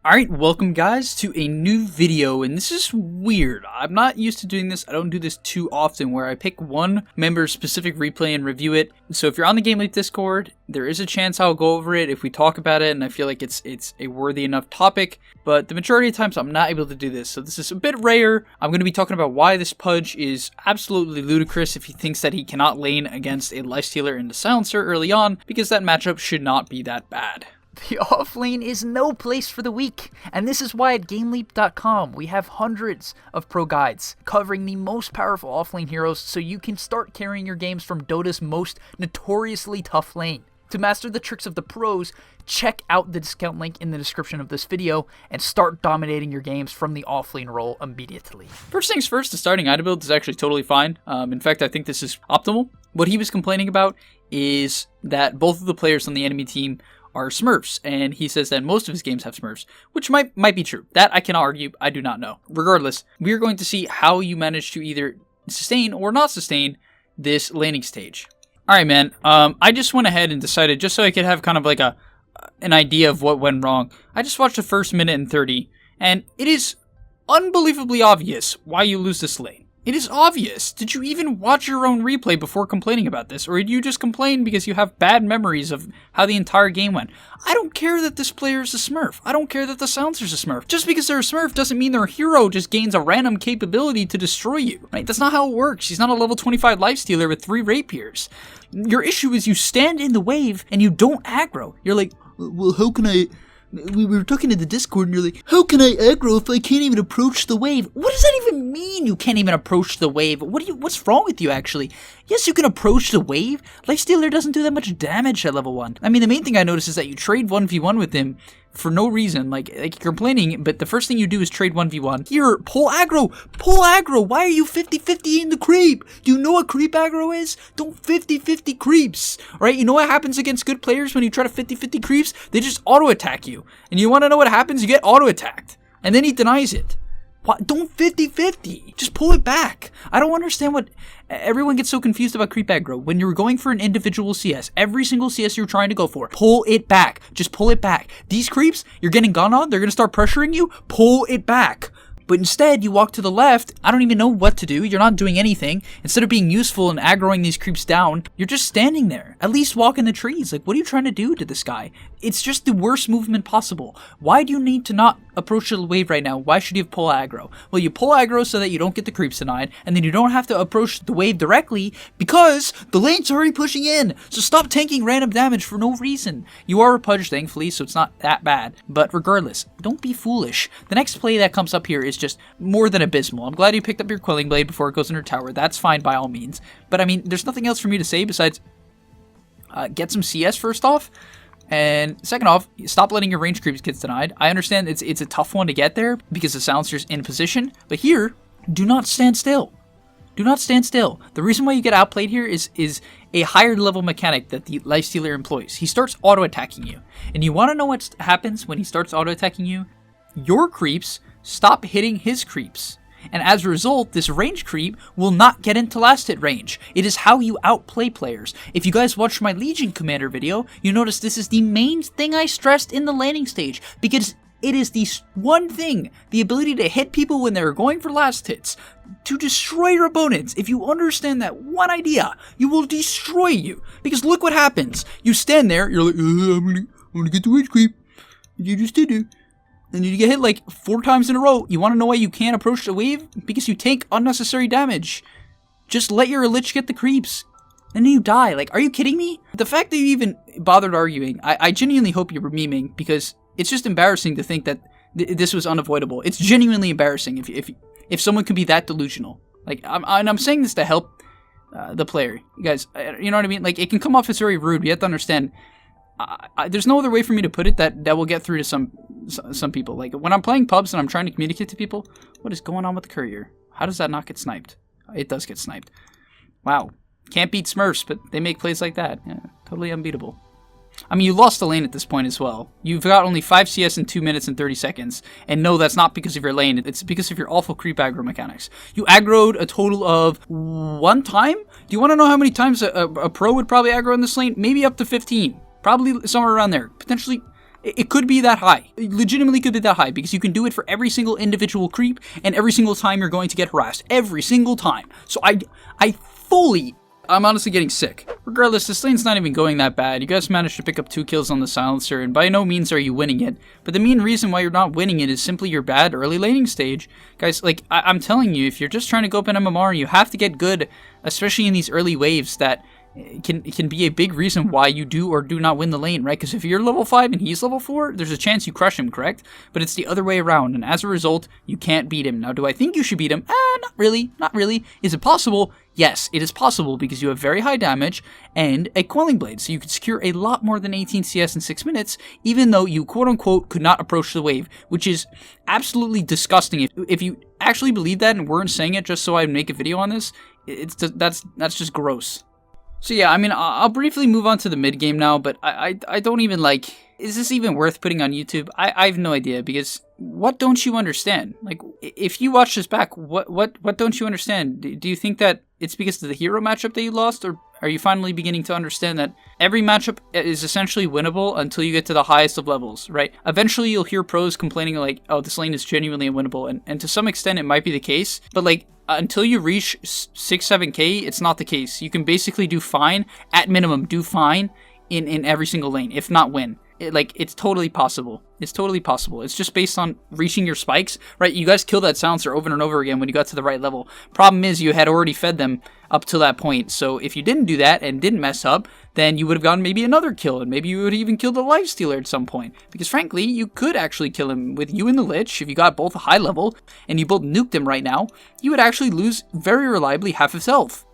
Alright, welcome guys to a new video, and this is weird. I'm not used to doing this. I don't do this too often where I pick one member's specific replay and review it. So if you're on the gameleap Discord, there is a chance I'll go over it if we talk about it and I feel like it's a worthy enough topic, but the majority of times I'm not able to do this. So this is a bit rare. I'm going to be talking about why this Pudge is absolutely ludicrous if he thinks that he cannot lane against a lifestealer and a silencer early on, because that matchup should not be that bad. The offlane is no place for the weak, and this is why at gameleap.com we have hundreds of pro guides covering the most powerful offlane heroes so you can start carrying your games from Dota's most notoriously tough lane. To master the tricks of the pros, check out the discount link in the description of this video and start dominating your games from the offlane role immediately. First things first, the starting item build is actually totally fine. In fact, I think this is optimal. What he was complaining about is that both of the players on the enemy team are Smurfs, and he says that most of his games have Smurfs, which might be true. That I cannot argue. I do not know. Regardless, we are going to see how you manage to either sustain or not sustain this laning stage. Alright, man. I just went ahead and decided, just so I could have kind of like an idea of what went wrong, I just watched the first minute and 30, and it is unbelievably obvious why you lose this lane. It is obvious. Did you even watch your own replay before complaining about this? Or did you just complain because you have bad memories of how the entire game went? I don't care that this player is a Smurf. I don't care that the silencer's a Smurf. Just because they're a Smurf doesn't mean their hero just gains a random capability to destroy you. Right? That's not how it works. He's not a level 25 lifestealer with 3 rapiers. Your issue is you stand in the wave and you don't aggro. You're like, well, how can I... We were talking in the Discord and you're like, how can I aggro if I can't even approach the wave? What does that even mean, you can't even approach the wave? What's wrong with you, actually? Yes, you can approach the wave. Lifestealer doesn't do that much damage at level 1. I mean, the main thing I noticed is that you trade 1v1 with him for no reason. Like you're complaining, but the first thing you do is trade 1v1. Here, pull aggro! Pull aggro! Why are you 50-50 in the creep? Do you know what creep aggro is? Don't 50-50 creeps! Alright, you know what happens against good players when you try to 50-50 creeps? They just auto-attack you. And you want to know what happens? You get auto-attacked. And then he denies it. What? Don't 50-50. Just pull it back. I don't understand what... Everyone gets so confused about creep aggro. When you're going for an individual CS, every single CS you're trying to go for, pull it back. Just pull it back. These creeps, you're getting gone on, they're going to start pressuring you, pull it back. But instead, you walk to the left, I don't even know what to do, you're not doing anything. Instead of being useful and aggroing these creeps down, you're just standing there. At least walk in the trees. Like, what are you trying to do to this guy? It's just the worst movement possible. Why do you need to not approach the wave right now? Why should you pull aggro? Well, you pull aggro so that you don't get the creeps denied, and then you don't have to approach the wave directly because the lane's already pushing in. So stop tanking random damage for no reason. You are a Pudge, thankfully, so it's not that bad. But regardless, don't be foolish. The next play that comes up here is just more than abysmal. I'm glad you picked up your Quelling Blade before it goes in her tower. That's fine by all means. But I mean, there's nothing else for me to say besides get some CS first off. And second off, stop letting your range creeps get denied. I understand it's a tough one to get there because the silencer's in position. But here, do not stand still. Do not stand still. The reason why you get outplayed here is a higher level mechanic that the lifestealer employs. He starts auto-attacking you. And you want to know what happens when he starts auto-attacking you? Your creeps stop hitting his creeps. And as a result, this range creep will not get into last hit range. It is how you outplay players. If you guys watched my Legion Commander video, you notice this is the main thing I stressed in the landing stage, because it is the one thing, the ability to hit people when they're going for last hits, to destroy your opponents. If you understand that one idea, you will destroy you. Because look what happens. You stand there, you're like, I'm gonna get the range creep. You just did it. And you get hit like 4 times in a row. You want to know why you can't approach the wave? Because you take unnecessary damage. Just let your Lich get the creeps. And then you die. Like, are you kidding me? The fact that you even bothered arguing, I genuinely hope you were memeing, because it's just embarrassing to think that this was unavoidable. It's genuinely embarrassing if someone could be that delusional. Like, I'm saying this to help the player. You guys, you know what I mean? Like, it can come off as very rude. You have to understand. There's no other way for me to put it that will get through to some people. Like, when I'm playing pubs and I'm trying to communicate to people, what is going on with the courier? How does that not get sniped? It does get sniped. Wow. Can't beat Smurfs, but they make plays like that. Yeah, totally unbeatable. I mean, you lost the lane at this point as well. You've got only 5 CS in 2 minutes and 30 seconds. And no, that's not because of your lane. It's because of your awful creep aggro mechanics. You aggroed a total of 1 time? Do you want to know how many times a pro would probably aggro in this lane? Maybe up to 15. Probably somewhere around there. Potentially It could be that high. It legitimately could be that high because you can do it for every single individual creep and every single time you're going to get harassed. Every single time. So I'm honestly getting sick. Regardless, this lane's not even going that bad. You guys managed to pick up 2 kills on the silencer, and by no means are you winning it. But the main reason why you're not winning it is simply your bad early laning stage. Guys, like, I'm telling you, if you're just trying to go up in MMR, you have to get good, especially in these early waves that can be a big reason why you do or do not win the lane, right? Because if you're level 5 and he's level 4, there's a chance you crush him, correct? But it's the other way around, and as a result, you can't beat him. Now, do I think you should beat him? Not really. Is it possible? Yes, it is possible because you have very high damage and a Quelling Blade, so you could secure a lot more than 18 CS in 6 minutes, even though you quote-unquote could not approach the wave, which is absolutely disgusting. If you actually believe that and weren't saying it just so I'd make a video on this, that's just gross. So yeah, I mean, I'll briefly move on to the mid game now, but I don't even like, is this even worth putting on YouTube? I have no idea, because what don't you understand? Like, if you watch this back, what don't you understand? Do you think that it's because of the hero matchup that you lost, or are you finally beginning to understand that every matchup is essentially winnable until you get to the highest of levels, right? Eventually you'll hear pros complaining like, oh, this lane is genuinely unwinnable, and to some extent it might be the case, but like, until you reach 6-7k, it's not the case. You can basically do fine, at minimum, do fine in every single lane, if not win. It's totally possible. It's totally possible. It's just based on reaching your spikes, right? You guys killed that silencer over and over again when you got to the right level. Problem is, you had already fed them up to that point. So if you didn't do that and didn't mess up, then you would have gotten maybe another kill, and maybe you would have even killed the lifestealer at some point. Because frankly, you could actually kill him with you and the Lich. If you got both a high level and you both nuked him right now, you would actually lose very reliably half his health.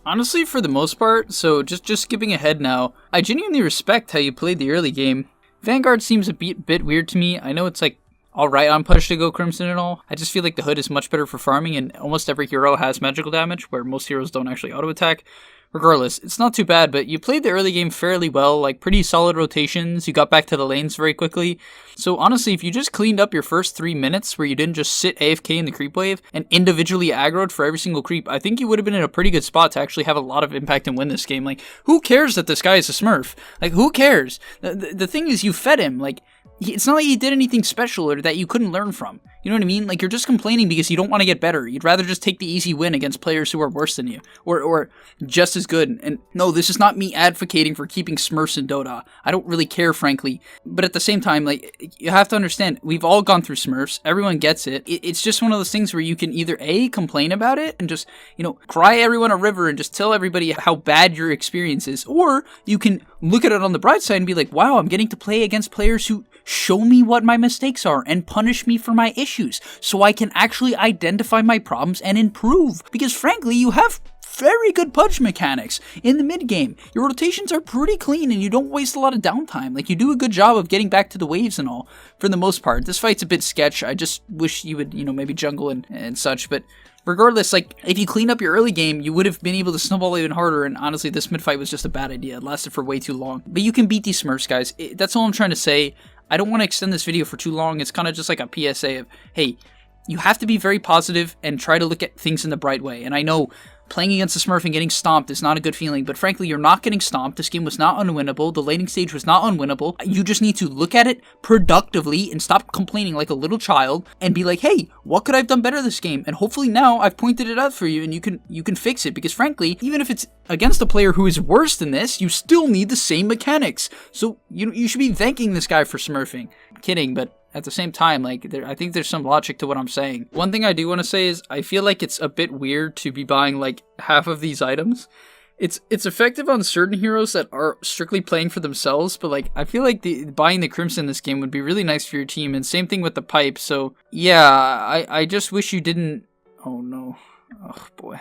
Honestly, for the most part, so just skipping ahead now, I genuinely respect how you played the early game. Vanguard seems a bit weird to me. I know it's like alright on Pudge to go Crimson and all. I just feel like the Hood is much better for farming, and almost every hero has magical damage, where most heroes don't actually auto-attack. Regardless, it's not too bad, but you played the early game fairly well, like pretty solid rotations, you got back to the lanes very quickly. So honestly, if you just cleaned up your first 3 minutes where you didn't just sit AFK in the creep wave and individually aggroed for every single creep, I think you would have been in a pretty good spot to actually have a lot of impact and win this game. Like, who cares that this guy is a smurf? Like, who cares? The thing is, you fed him. Like, it's not like he did anything special or that you couldn't learn from. You know what I mean? Like, you're just complaining because you don't want to get better. You'd rather just take the easy win against players who are worse than you, or just as good. And no, this is not me advocating for keeping smurfs in Dota. I don't really care, frankly. But at the same time, like, you have to understand, we've all gone through smurfs. Everyone gets it. It's just one of those things where you can either A, complain about it and just, cry everyone a river and just tell everybody how bad your experience is, or you can look at it on the bright side and be like, wow, I'm getting to play against players who show me what my mistakes are and punish me for my issues so I can actually identify my problems and improve. Because frankly, you have very good Pudge mechanics in the mid game. Your rotations are pretty clean and you don't waste a lot of downtime. Like, you do a good job of getting back to the waves and all, for the most part. This fight's a bit sketch. I just wish you would, maybe jungle and such, but regardless, like, if you clean up your early game, you would have been able to snowball even harder, and honestly, this mid fight was just a bad idea. It lasted for way too long. But you can beat these smurfs, guys. That's all I'm trying to say. I don't want to extend this video for too long. It's kind of just like a PSA of, hey, you have to be very positive and try to look at things in the bright way. And I know playing against a smurf and getting stomped is not a good feeling, but frankly, you're not getting stomped. This game was not unwinnable. The laning stage was not unwinnable. You just need to look at it productively and stop complaining like a little child and be like, hey, what could I have done better this game? And hopefully now I've pointed it out for you and you can fix it, because frankly, even if it's against a player who is worse than this, you still need the same mechanics. So you should be thanking this guy for smurfing. I'm kidding, but at the same time, like, I think there's some logic to what I'm saying. One thing I do want to say is I feel like it's a bit weird to be buying like half of these items. It's effective on certain heroes that are strictly playing for themselves, but like, I feel like buying the Crimson in this game would be really nice for your team, and same thing with the pipe. So yeah, I just wish you didn't. Oh no. Oh boy.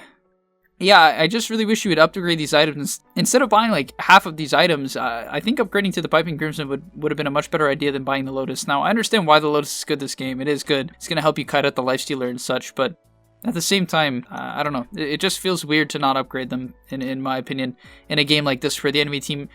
Yeah, I just really wish you would upgrade these items. Instead of buying like half of these items, I think upgrading to the Piping Crimson would have been a much better idea than buying the Lotus. Now, I understand why the Lotus is good this game. It is good. It's going to help you cut out the Lifestealer and such, but at the same time, I don't know. It just feels weird to not upgrade them, in my opinion, in a game like this where the enemy team,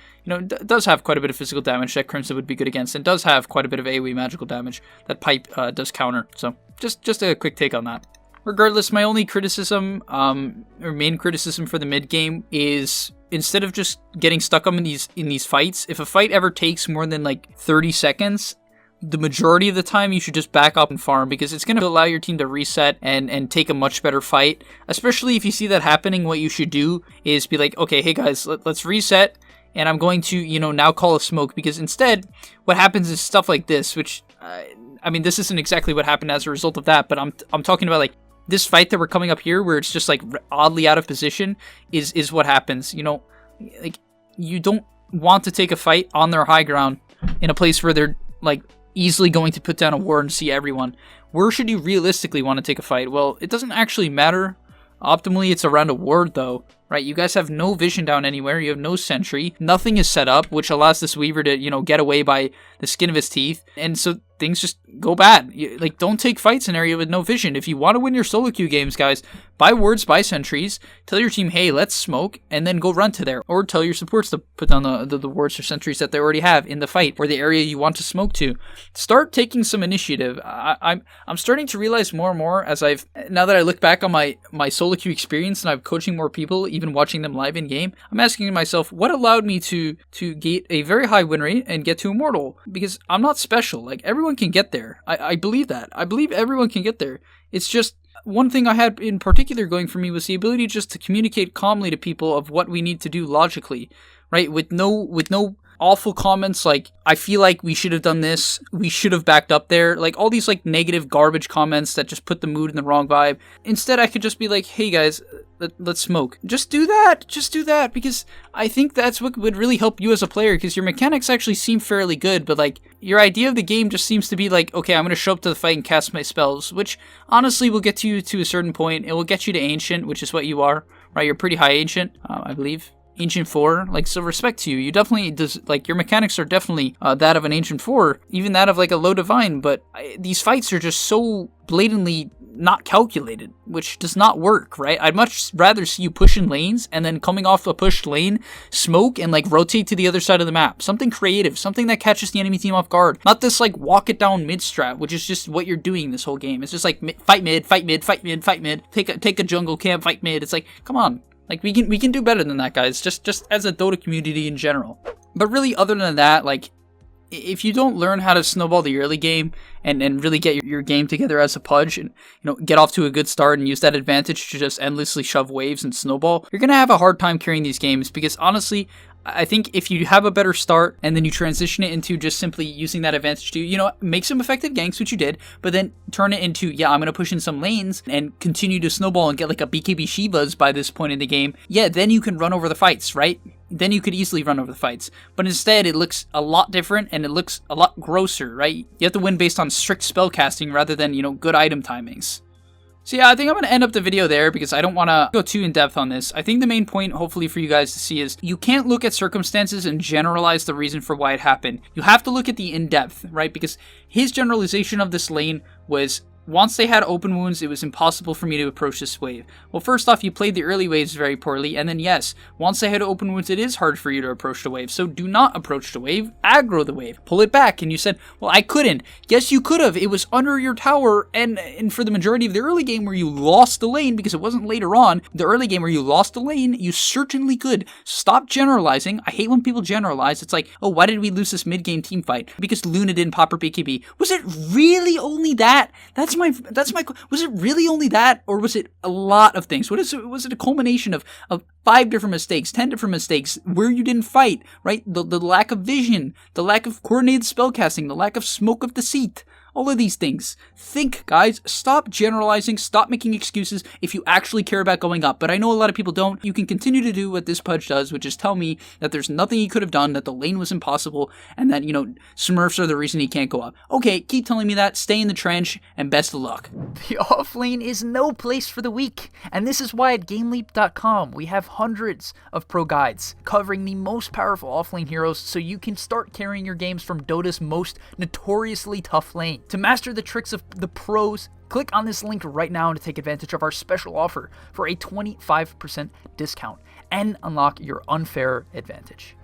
does have quite a bit of physical damage that Crimson would be good against, and does have quite a bit of AoE magical damage that Pipe does counter. So, just a quick take on that. Regardless, my only criticism, or main criticism for the mid game is instead of just getting stuck up in these fights, if a fight ever takes more than like 30 seconds, the majority of the time you should just back up and farm, because it's going to allow your team to reset and take a much better fight. Especially if you see that happening, what you should do is be like, okay, hey guys, let's reset, and I'm going to, now call a smoke, because instead what happens is stuff like this, which, I mean, this isn't exactly what happened as a result of that, but I'm talking about like this fight that we're coming up here where it's just like oddly out of position is what happens. Like you don't want to take a fight on their high ground in a place where they're like easily going to put down a ward and see everyone. Where should you realistically want to take a fight? Well, it doesn't actually matter. Optimally, it's around a ward though, right? You guys have no vision down anywhere. You have no sentry. Nothing is set up, which allows this Weaver to, get away by the skin of his teeth. And so things just go bad. Don't take fights in an area with no vision. If you want to win your solo queue games, guys, buy wards, buy sentries, tell your team, hey, let's smoke, and then go run to there. Or tell your supports to put down the wards or sentries that they already have in the fight or the area you want to smoke to. Start taking some initiative. I'm starting to realize more and more now that I look back on my solo queue experience and I'm coaching more people, even watching them live in game, I'm asking myself, what allowed me to get a very high win rate and get to Immortal? Because I'm not special. Like, everyone can get there. I believe that. I believe everyone can get there. It's just one thing I had in particular going for me was the ability just to communicate calmly to people of what we need to do logically, right? With no awful comments like, I feel like we should have done this, we should have backed up there, like all these like negative garbage comments that just put the mood in the wrong vibe. Instead, I could just be like, hey guys, let's smoke. Just do that, because I think that's what would really help you as a player, because your mechanics actually seem fairly good, but like your idea of the game just seems to be like, okay, I'm going to show up to the fight and cast my spells, which honestly will get you to a certain point. It will get you to Ancient, which is what you are, right? You're pretty high Ancient, I believe. Ancient 4, like, so respect to you. You definitely your mechanics are definitely that of an Ancient 4, even that of like a low Divine, but these fights are just so blatantly not calculated, which does not work, right? I'd much rather see you pushing lanes and then coming off a pushed lane, smoke and like rotate to the other side of the map. Something creative, something that catches the enemy team off guard. Not this like walk it down mid strat, which is just what you're doing this whole game. It's just like fight mid, fight mid, fight mid, fight mid, take a jungle camp, fight mid. It's like, come on. Like, we can do better than that, guys, just as a Dota community in general. But really, other than that, like, if you don't learn how to snowball the early game and really get your game together as a Pudge and, get off to a good start and use that advantage to just endlessly shove waves and snowball, you're going to have a hard time carrying these games, because honestly, I think if you have a better start and then you transition it into just simply using that advantage to, make some effective ganks, which you did, but then turn it into, I'm going to push in some lanes and continue to snowball and get like a BKB Shivas by this point in the game, then you can run over the fights, right? Then you could easily run over the fights. But instead, it looks a lot different and it looks a lot grosser, right? You have to win based on strict spell casting rather than, good item timings. So yeah, I think I'm going to end up the video there because I don't want to go too in depth on this. I think the main point, hopefully for you guys to see, is you can't look at circumstances and generalize the reason for why it happened. You have to look at the in-depth, right? Because his generalization of this lane was, once they had open wounds, it was impossible for me to approach this wave. Well, first off, you played the early waves very poorly, and then yes, once they had open wounds, it is hard for you to approach the wave. So do not approach the wave, aggro the wave, pull it back. And you said, well, I couldn't. Yes, you could have. It was under your tower, and for the majority of the early game where you lost the lane, because it wasn't later on, the early game where you lost the lane, you certainly could. Stop generalizing. I hate when people generalize. It's like, oh, why did we lose this mid-game team fight? Because Luna didn't pop her BKB. Was it really only that? That's my, was it really only that, or was it a lot of things? Was it a culmination of 5 different mistakes, 10 different mistakes, where you didn't fight, right? The lack of vision, the lack of coordinated spellcasting, the lack of smoke of deceit, all of these things. Think, guys, stop generalizing, stop making excuses if you actually care about going up. But I know a lot of people don't. You can continue to do what this Pudge does, which is tell me that there's nothing he could have done, that the lane was impossible, and that, Smurfs are the reason he can't go up. Okay, keep telling me that, stay in the trench, and best of luck. The offlane is no place for the weak, and this is why at gameleap.com we have hundreds of pro guides covering the most powerful offlane heroes so you can start carrying your games from Dota's most notoriously tough lane. To master the tricks of the pros, click on this link right now to take advantage of our special offer for a 25% discount and unlock your unfair advantage.